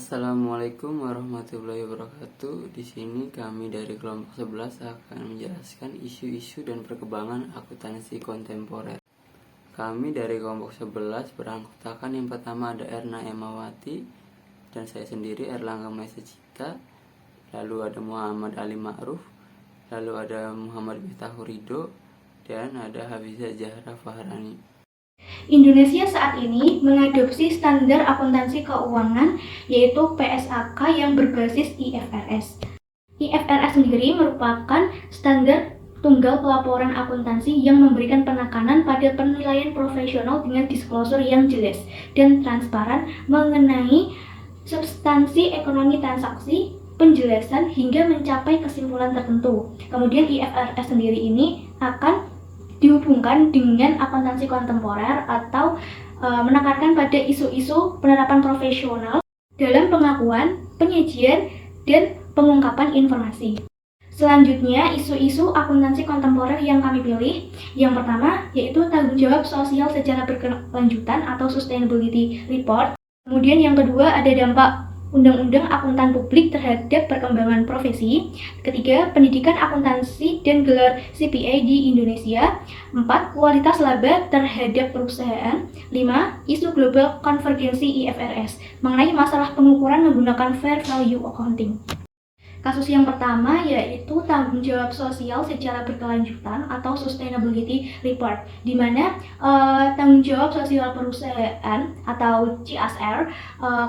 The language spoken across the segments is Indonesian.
Assalamualaikum warahmatullahi wabarakatuh. Di sini kami dari kelompok 11 akan menjelaskan isu-isu dan perkembangan akuntansi kontemporer. Kami dari kelompok 11 beranggotakan yang pertama ada Erna Emawati dan saya sendiri Erlangga Maesa Cipta. Lalu ada Muhammad Ali Ma'ruf, lalu ada Muhammad Miftahul Ridho, dan ada Hafizah Zahra Fahrani. Indonesia saat ini mengadopsi standar akuntansi keuangan yaitu PSAK yang berbasis IFRS. IFRS sendiri merupakan standar tunggal pelaporan akuntansi yang memberikan penekanan pada penilaian profesional dengan disclosure yang jelas dan transparan mengenai substansi ekonomi transaksi, penjelasan hingga mencapai kesimpulan tertentu. Kemudian IFRS sendiri ini akan dihubungkan dengan akuntansi kontemporer atau menekankan pada isu-isu penerapan profesional dalam pengakuan, penyajian, dan pengungkapan informasi. Selanjutnya, isu-isu akuntansi kontemporer yang kami pilih, yang pertama yaitu tanggung jawab sosial secara berkelanjutan atau sustainability report. Kemudian yang kedua ada dampak Undang-Undang Akuntan Publik terhadap perkembangan profesi. Ketiga, pendidikan akuntansi dan gelar CPA di Indonesia. 4. Kualitas laba terhadap perusahaan. 5. Isu global konvergensi IFRS mengenai masalah pengukuran menggunakan fair value accounting. Kasus yang pertama yaitu tanggung jawab sosial secara berkelanjutan atau sustainability report, di mana tanggung jawab sosial perusahaan atau CSR,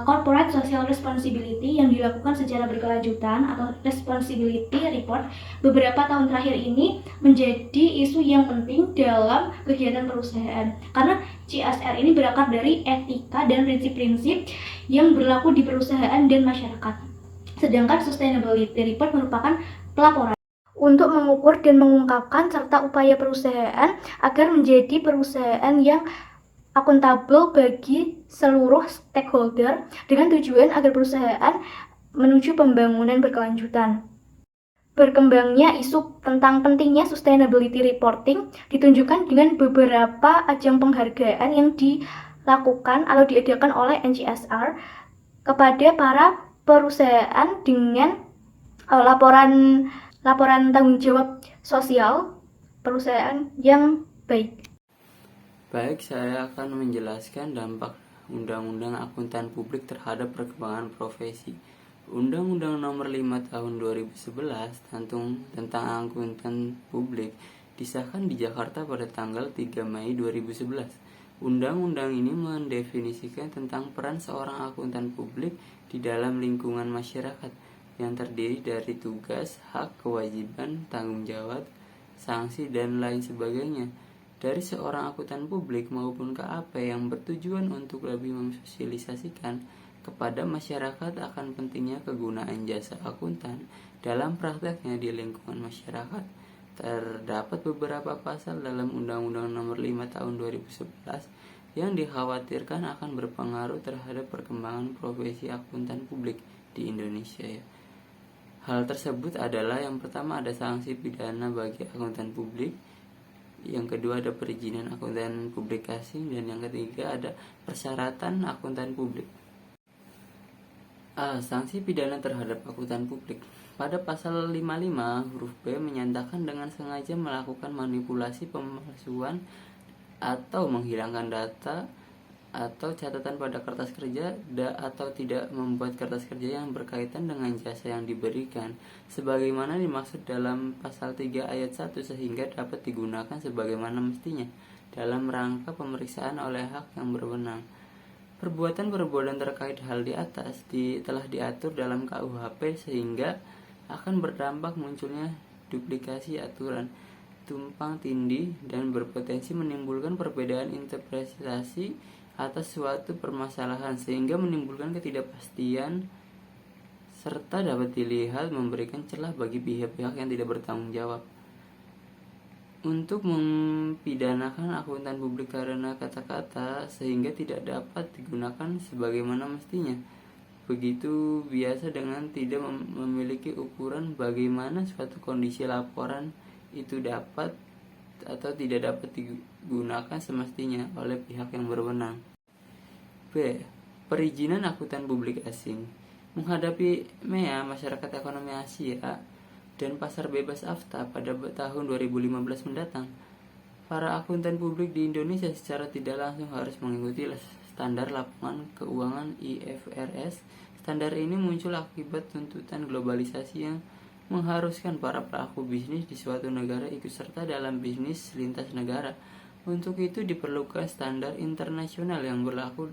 corporate social responsibility yang dilakukan secara berkelanjutan atau responsibility report beberapa tahun terakhir ini menjadi isu yang penting dalam kegiatan perusahaan, karena CSR ini berakar dari etika dan prinsip-prinsip yang berlaku di perusahaan dan masyarakat. Sedangkan sustainability report merupakan pelaporan untuk mengukur dan mengungkapkan serta upaya perusahaan agar menjadi perusahaan yang akuntabel bagi seluruh stakeholder dengan tujuan agar perusahaan menuju pembangunan berkelanjutan. Berkembangnya isu tentang pentingnya sustainability reporting ditunjukkan dengan beberapa ajang penghargaan yang dilakukan atau diadakan oleh NCSR kepada para perusahaan dengan laporan tanggung jawab sosial perusahaan yang baik. Baik, saya akan menjelaskan dampak Undang-Undang Akuntan Publik terhadap perkembangan profesi. Undang-Undang Nomor 5 Tahun 2011 tentang Akuntan Publik disahkan di Jakarta pada tanggal 3 Mei 2011. Undang-undang ini mendefinisikan tentang peran seorang akuntan publik di dalam lingkungan masyarakat yang terdiri dari tugas, hak, kewajiban, tanggung jawab, sanksi, dan lain sebagainya dari seorang akuntan publik maupun KAP yang bertujuan untuk lebih mensosialisasikan kepada masyarakat akan pentingnya kegunaan jasa akuntan dalam prakteknya di lingkungan masyarakat. Terdapat beberapa pasal dalam Undang-Undang Nomor 5 Tahun 2011 yang dikhawatirkan akan berpengaruh terhadap perkembangan profesi akuntan publik di Indonesia. Hal tersebut adalah yang pertama ada sanksi pidana bagi akuntan publik, yang kedua ada perizinan akuntan publik asing, dan yang ketiga ada persyaratan akuntan publik. Sanksi pidana terhadap akuntan publik. Pada pasal 55 huruf B menyatakan dengan sengaja melakukan manipulasi, pemalsuan, atau menghilangkan data atau catatan pada kertas kerja atau tidak membuat kertas kerja yang berkaitan dengan jasa yang diberikan sebagaimana dimaksud dalam pasal 3 ayat 1 sehingga dapat digunakan sebagaimana mestinya dalam rangka pemeriksaan oleh hak yang berwenang. Perbuatan-perbuatan terkait hal di atas telah diatur dalam KUHP sehingga akan berdampak munculnya duplikasi aturan, tumpang tindih, dan berpotensi menimbulkan perbedaan interpretasi atas suatu permasalahan sehingga menimbulkan ketidakpastian serta dapat dilihat memberikan celah bagi pihak-pihak yang tidak bertanggung jawab untuk mempidanakan akuntan publik karena kata-kata sehingga tidak dapat digunakan sebagaimana mestinya. Begitu biasa dengan tidak memiliki ukuran bagaimana suatu kondisi laporan itu dapat atau tidak dapat digunakan semestinya oleh pihak yang berwenang. B. Perizinan akuntan publik asing. Menghadapi MEA, Masyarakat Ekonomi Asia, dan pasar bebas AFTA pada tahun 2015 mendatang, para akuntan publik di Indonesia secara tidak langsung harus mengikuti standar lapangan keuangan IFRS. Standar ini muncul akibat tuntutan globalisasi yang mengharuskan para pelaku bisnis di suatu negara ikut serta dalam bisnis lintas negara. Untuk itu diperlukan standar internasional yang berlaku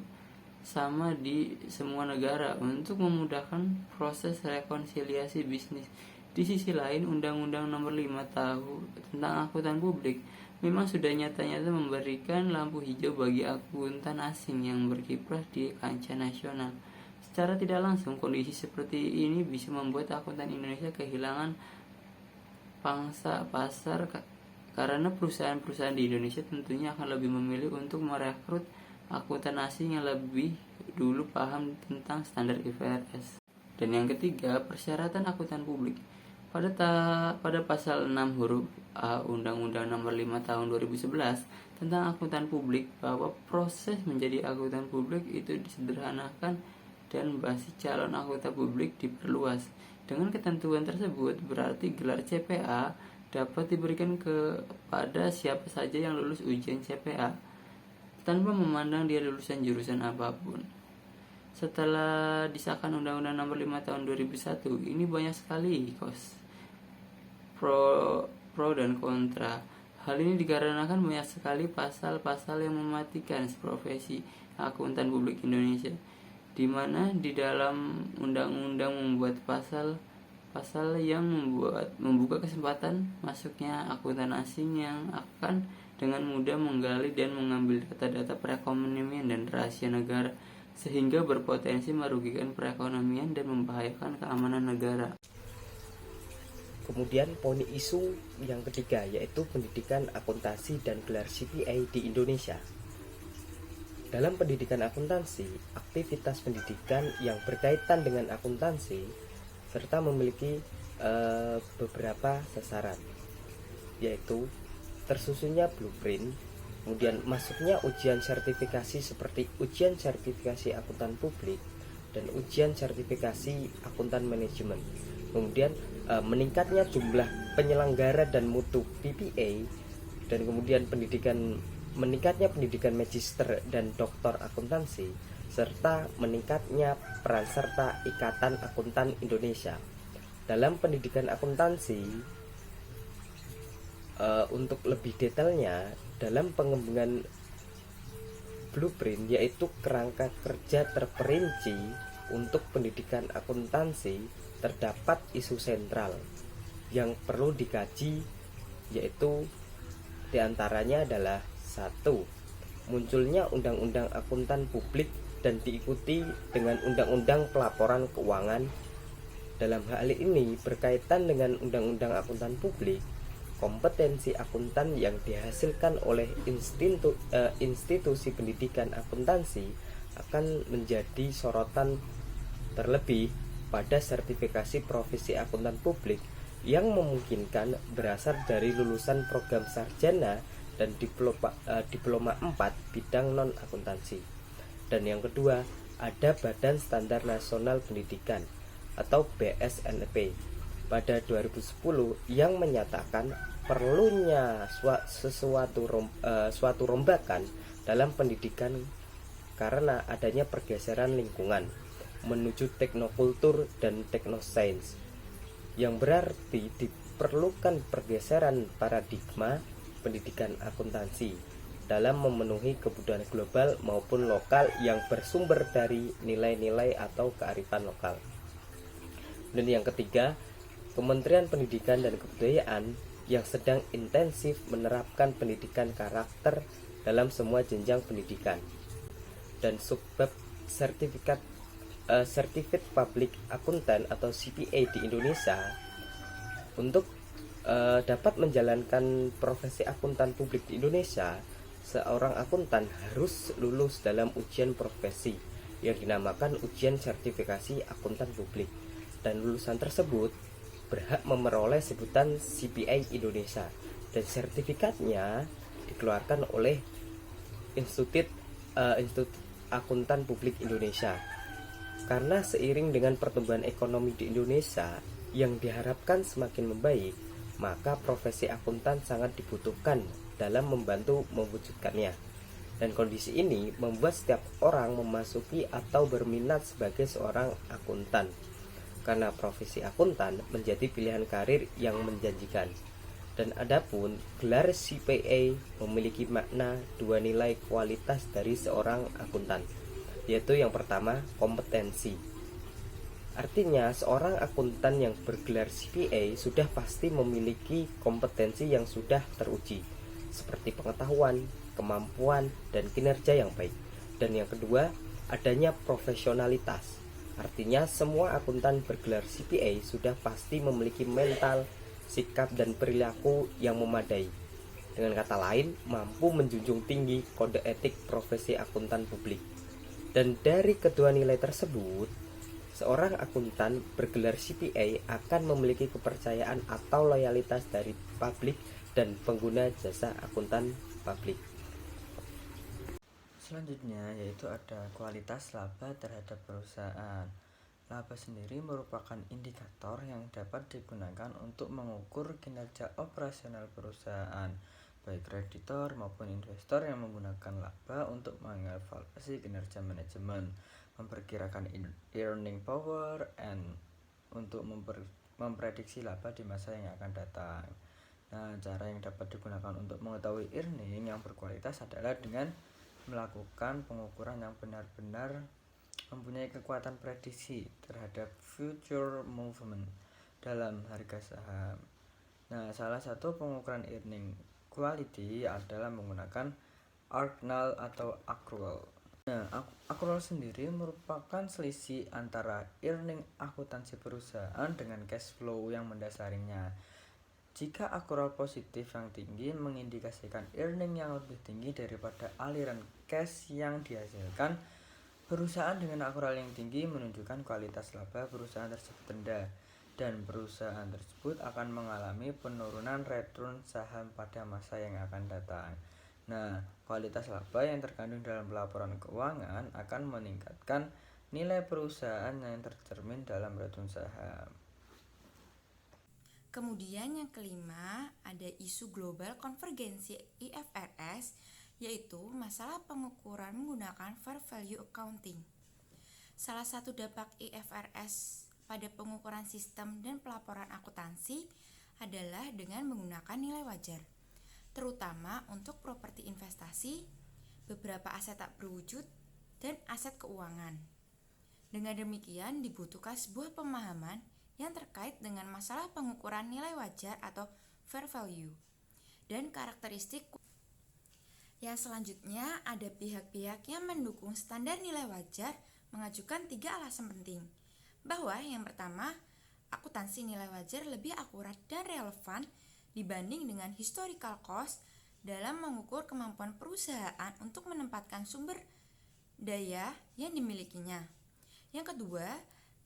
sama di semua negara untuk memudahkan proses rekonsiliasi bisnis. Di sisi lain, Undang-Undang Nomor 5 Tahun tentang Akuntan Publik memang sudah nyata-nyata memberikan lampu hijau bagi akuntan asing yang berkiprah di kancah nasional. Secara tidak langsung, kondisi seperti ini bisa membuat akuntan Indonesia kehilangan pangsa pasar karena perusahaan-perusahaan di Indonesia tentunya akan lebih memilih untuk merekrut akuntan asing yang lebih dulu paham tentang standar IFRS. Dan yang ketiga, persyaratan akuntan publik. Pada pasal 6 huruf A Undang-Undang Nomor 5 Tahun 2011 tentang akuntan publik, bahwa proses menjadi akuntan publik itu disederhanakan dan basis calon akuntan publik diperluas. Dengan ketentuan tersebut, berarti gelar CPA dapat diberikan kepada siapa saja yang lulus ujian CPA tanpa memandang dia lulusan jurusan apapun. Setelah disahkan Undang-Undang Nomor 5 Tahun 2001, ini banyak sekali pro dan kontra. Hal ini dikarenakan banyak sekali pasal-pasal yang mematikan profesi akuntan publik Indonesia, di mana di dalam undang-undang membuat pasal yang membuka kesempatan masuknya akuntan asing yang akan dengan mudah menggali dan mengambil data-data perekonomian dan rahasia negara, sehingga berpotensi merugikan perekonomian dan membahayakan keamanan negara. Kemudian poin isu yang ketiga yaitu pendidikan akuntansi dan gelar CPA di Indonesia. Dalam pendidikan akuntansi, aktivitas pendidikan yang berkaitan dengan akuntansi serta memiliki beberapa sasaran, yaitu tersusunnya blueprint, kemudian masuknya ujian sertifikasi seperti ujian sertifikasi akuntan publik dan ujian sertifikasi akuntan manajemen, kemudian meningkatnya jumlah penyelenggara dan mutu PPA, dan kemudian meningkatnya pendidikan magister dan doktor akuntansi, serta meningkatnya peran serta Ikatan Akuntan Indonesia. Dalam pendidikan akuntansi, untuk lebih detailnya, dalam pengembangan blueprint yaitu kerangka kerja terperinci untuk pendidikan akuntansi, terdapat isu sentral yang perlu dikaji, yaitu diantaranya adalah 1. Munculnya Undang-Undang Akuntan Publik dan diikuti dengan Undang-Undang Pelaporan Keuangan. Dalam hal ini berkaitan dengan Undang-Undang Akuntan Publik, kompetensi akuntan yang dihasilkan oleh institusi pendidikan akuntansi akan menjadi sorotan, terlebih pada sertifikasi profesi akuntan publik yang memungkinkan berasal dari lulusan program sarjana dan diploma 4 bidang non akuntansi. Dan yang kedua, ada Badan Standar Nasional Pendidikan atau BSNP pada 2010 yang menyatakan perlunya suatu rombakan dalam pendidikan karena adanya pergeseran lingkungan menuju teknokultur dan teknosains, yang berarti diperlukan pergeseran paradigma pendidikan akuntansi dalam memenuhi kebutuhan global maupun lokal yang bersumber dari nilai-nilai atau kearifan lokal. Dan yang ketiga, Kementerian Pendidikan dan Kebudayaan yang sedang intensif menerapkan pendidikan karakter dalam semua jenjang pendidikan. Dan subbab Certificate Public Accountant atau CPA di Indonesia, untuk dapat menjalankan profesi akuntan publik di Indonesia, seorang akuntan harus lulus dalam ujian profesi yang dinamakan ujian sertifikasi akuntan publik, dan lulusan tersebut berhak memperoleh sebutan CPA Indonesia, dan sertifikatnya dikeluarkan oleh Institut Akuntan Publik Indonesia. Karena seiring dengan pertumbuhan ekonomi di Indonesia yang diharapkan semakin membaik, maka profesi akuntan sangat dibutuhkan dalam membantu mewujudkannya. Dan kondisi ini membuat setiap orang memasuki atau berminat sebagai seorang akuntan. Karena profesi akuntan menjadi pilihan karir yang menjanjikan. Dan adapun gelar CPA memiliki makna dua nilai kualitas dari seorang akuntan, yaitu yang pertama kompetensi. Artinya seorang akuntan yang bergelar CPA sudah pasti memiliki kompetensi yang sudah teruji, seperti pengetahuan, kemampuan, dan kinerja yang baik. Dan yang kedua, adanya profesionalitas. Artinya semua akuntan bergelar CPA sudah pasti memiliki mental, sikap, dan perilaku yang memadai. Dengan kata lain, mampu menjunjung tinggi kode etik profesi akuntan publik. Dan dari kedua nilai tersebut, seorang akuntan bergelar CPA akan memiliki kepercayaan atau loyalitas dari publik dan pengguna jasa akuntan publik. Selanjutnya yaitu ada kualitas laba terhadap perusahaan. Laba sendiri merupakan indikator yang dapat digunakan untuk mengukur kinerja operasional perusahaan, baik kreditor maupun investor yang menggunakan laba untuk mengevaluasi kinerja manajemen, memperkirakan earning power, and untuk memprediksi laba di masa yang akan datang. Nah, cara yang dapat digunakan untuk mengetahui earning yang berkualitas adalah dengan melakukan pengukuran yang benar-benar mempunyai kekuatan prediksi terhadap future movement dalam harga saham. Nah, salah satu pengukuran earning quality adalah menggunakan Argnal atau accrual. Nah, accrual sendiri merupakan selisih antara earning akuntansi perusahaan dengan cash flow yang mendasarinya. Jika accrual positif yang tinggi mengindikasikan earning yang lebih tinggi daripada aliran cash yang dihasilkan, perusahaan dengan accrual yang tinggi menunjukkan kualitas laba perusahaan tersebut rendah, dan perusahaan tersebut akan mengalami penurunan return saham pada masa yang akan datang. Nah, kualitas laba yang terkandung dalam laporan keuangan akan meningkatkan nilai perusahaan yang tercermin dalam return saham. Kemudian yang kelima, ada isu global konvergensi IFRS, yaitu masalah pengukuran menggunakan fair value accounting. Salah satu dampak IFRS pada pengukuran sistem dan pelaporan akuntansi adalah dengan menggunakan nilai wajar, terutama untuk properti investasi, beberapa aset tak berwujud, dan aset keuangan. Dengan demikian dibutuhkan sebuah pemahaman yang terkait dengan masalah pengukuran nilai wajar atau fair value dan karakteristik. Yang selanjutnya ada pihak-pihak yang mendukung standar nilai wajar mengajukan 3 alasan penting, bahwa yang pertama, akuntansi nilai wajar lebih akurat dan relevan dibanding dengan historical cost dalam mengukur kemampuan perusahaan untuk menempatkan sumber daya yang dimilikinya. Yang kedua,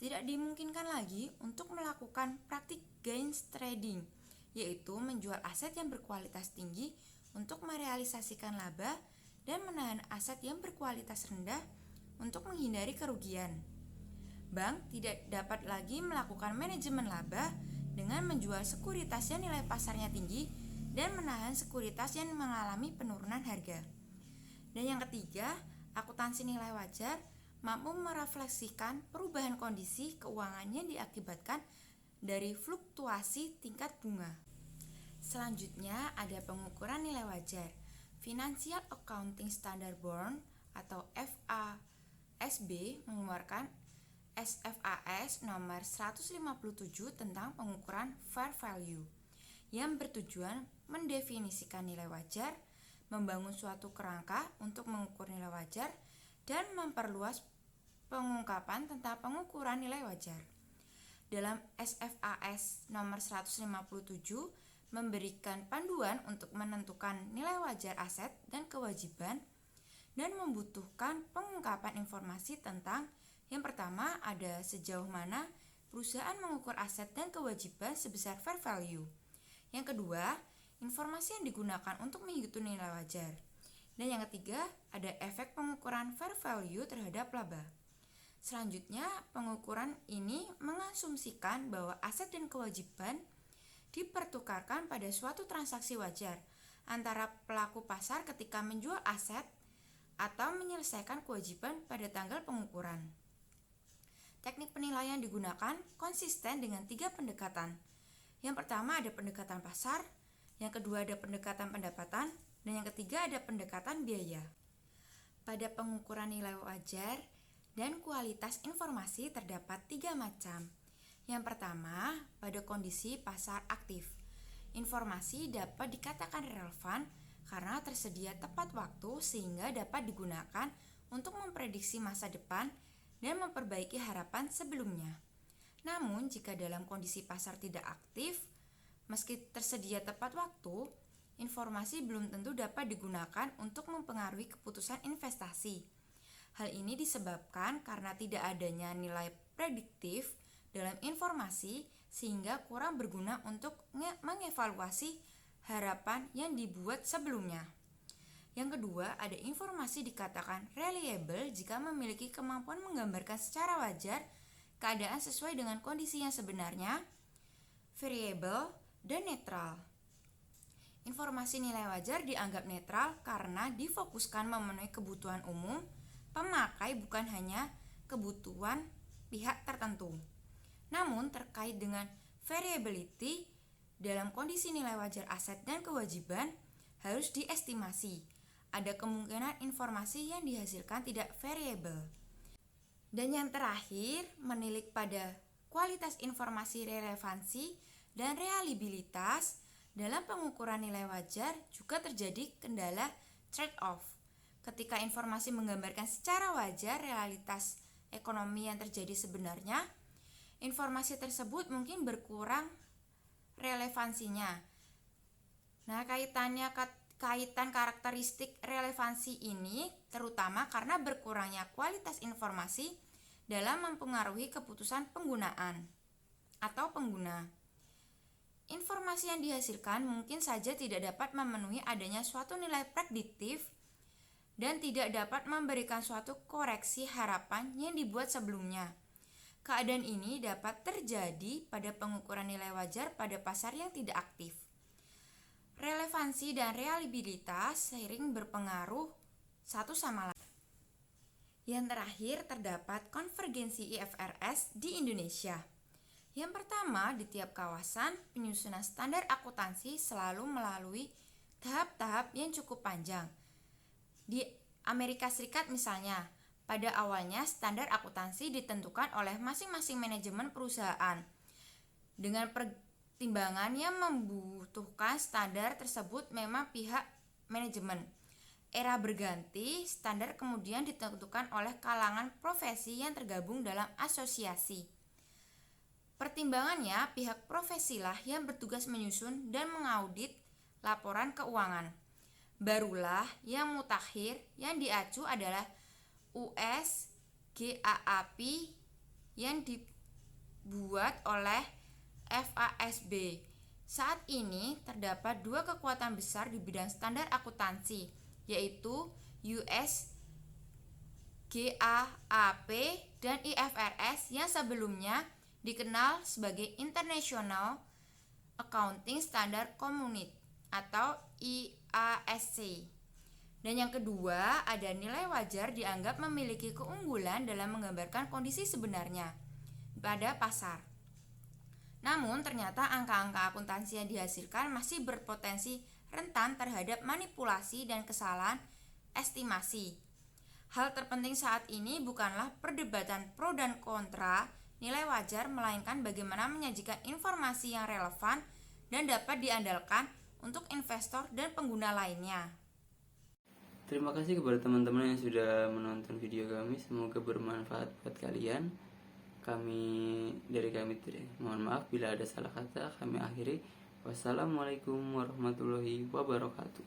tidak dimungkinkan lagi untuk melakukan praktik gains trading, yaitu menjual aset yang berkualitas tinggi untuk merealisasikan laba dan menahan aset yang berkualitas rendah untuk menghindari kerugian. Bank tidak dapat lagi melakukan manajemen laba dengan menjual sekuritas yang nilai pasarnya tinggi dan menahan sekuritas yang mengalami penurunan harga. Dan yang ketiga, akuntansi nilai wajar mampu merefleksikan perubahan kondisi keuangan yang diakibatkan dari fluktuasi tingkat bunga. Selanjutnya ada pengukuran nilai wajar. Financial Accounting Standard Board atau FASB mengeluarkan SFAS nomor 157 tentang pengukuran fair value yang bertujuan mendefinisikan nilai wajar, membangun suatu kerangka untuk mengukur nilai wajar, dan memperluas pengungkapan tentang pengukuran nilai wajar. Dalam SFAS nomor 157 memberikan panduan untuk menentukan nilai wajar aset dan kewajiban dan membutuhkan pengungkapan informasi tentang yang pertama ada sejauh mana perusahaan mengukur aset dan kewajiban sebesar fair value. Yang kedua, informasi yang digunakan untuk menghitung nilai wajar. Dan yang ketiga, ada efek pengukuran fair value terhadap laba. Selanjutnya, pengukuran ini mengasumsikan bahwa aset dan kewajiban dipertukarkan pada suatu transaksi wajar antara pelaku pasar ketika menjual aset atau menyelesaikan kewajiban pada tanggal pengukuran. Teknik penilaian digunakan konsisten dengan 3 pendekatan. Yang pertama ada pendekatan pasar, yang kedua ada pendekatan pendapatan, dan yang ketiga ada pendekatan biaya. Pada pengukuran nilai wajar dan kualitas informasi terdapat 3 macam. Yang pertama, pada kondisi pasar aktif. Informasi dapat dikatakan relevan karena tersedia tepat waktu sehingga dapat digunakan untuk memprediksi masa depan dan memperbaiki harapan sebelumnya. Namun, jika dalam kondisi pasar tidak aktif, meski tersedia tepat waktu, informasi belum tentu dapat digunakan untuk mempengaruhi keputusan investasi. Hal ini disebabkan karena tidak adanya nilai prediktif dalam informasi sehingga kurang berguna untuk mengevaluasi harapan yang dibuat sebelumnya. Yang kedua, ada informasi dikatakan reliable jika memiliki kemampuan menggambarkan secara wajar keadaan sesuai dengan kondisi yang sebenarnya, variable, dan netral. Informasi nilai wajar dianggap netral karena difokuskan memenuhi kebutuhan umum pemakai bukan hanya kebutuhan pihak tertentu. Namun terkait dengan variability dalam kondisi nilai wajar aset dan kewajiban harus diestimasi. Ada kemungkinan informasi yang dihasilkan tidak variable. Dan yang terakhir, menilik pada kualitas informasi relevansi dan reliabilitas dalam pengukuran nilai wajar juga terjadi kendala trade-off. Ketika informasi menggambarkan secara wajar realitas ekonomi yang terjadi sebenarnya, informasi tersebut mungkin berkurang relevansinya. Nah, kaitan karakteristik relevansi ini terutama karena berkurangnya kualitas informasi dalam mempengaruhi keputusan penggunaan atau pengguna. Informasi yang dihasilkan mungkin saja tidak dapat memenuhi adanya suatu nilai prediktif dan tidak dapat memberikan suatu koreksi harapan yang dibuat sebelumnya. Keadaan ini dapat terjadi pada pengukuran nilai wajar pada pasar yang tidak aktif. Relevansi dan reliabilitas sering berpengaruh satu sama lain. Yang terakhir terdapat konvergensi IFRS di Indonesia. Yang pertama, di tiap kawasan, penyusunan standar akuntansi selalu melalui tahap-tahap yang cukup panjang. Di Amerika Serikat misalnya, pada awalnya standar akuntansi ditentukan oleh masing-masing manajemen perusahaan. Dengan pertimbangan yang membutuhkan standar tersebut memang pihak manajemen. Era berganti, standar kemudian ditentukan oleh kalangan profesi yang tergabung dalam asosiasi. Pertimbangannya, pihak profesilah yang bertugas menyusun dan mengaudit laporan keuangan. Barulah yang mutakhir yang diacu adalah US GAAP yang dibuat oleh FASB. Saat ini terdapat 2 kekuatan besar di bidang standar akuntansi, yaitu US GAAP dan IFRS yang sebelumnya dikenal sebagai International Accounting Standard Community atau IASC. Dan yang kedua, ada nilai wajar dianggap memiliki keunggulan dalam menggambarkan kondisi sebenarnya pada pasar. Namun ternyata angka-angka akuntansi yang dihasilkan masih berpotensi rentan terhadap manipulasi dan kesalahan estimasi. Hal terpenting saat ini bukanlah perdebatan pro dan kontra nilai wajar, melainkan bagaimana menyajikan informasi yang relevan dan dapat diandalkan untuk investor dan pengguna lainnya. Terima kasih kepada teman-teman yang sudah menonton video kami. Semoga bermanfaat buat kalian. Dari kami mohon maaf bila ada salah kata. Kami akhiri. Wassalamualaikum warahmatullahi wabarakatuh.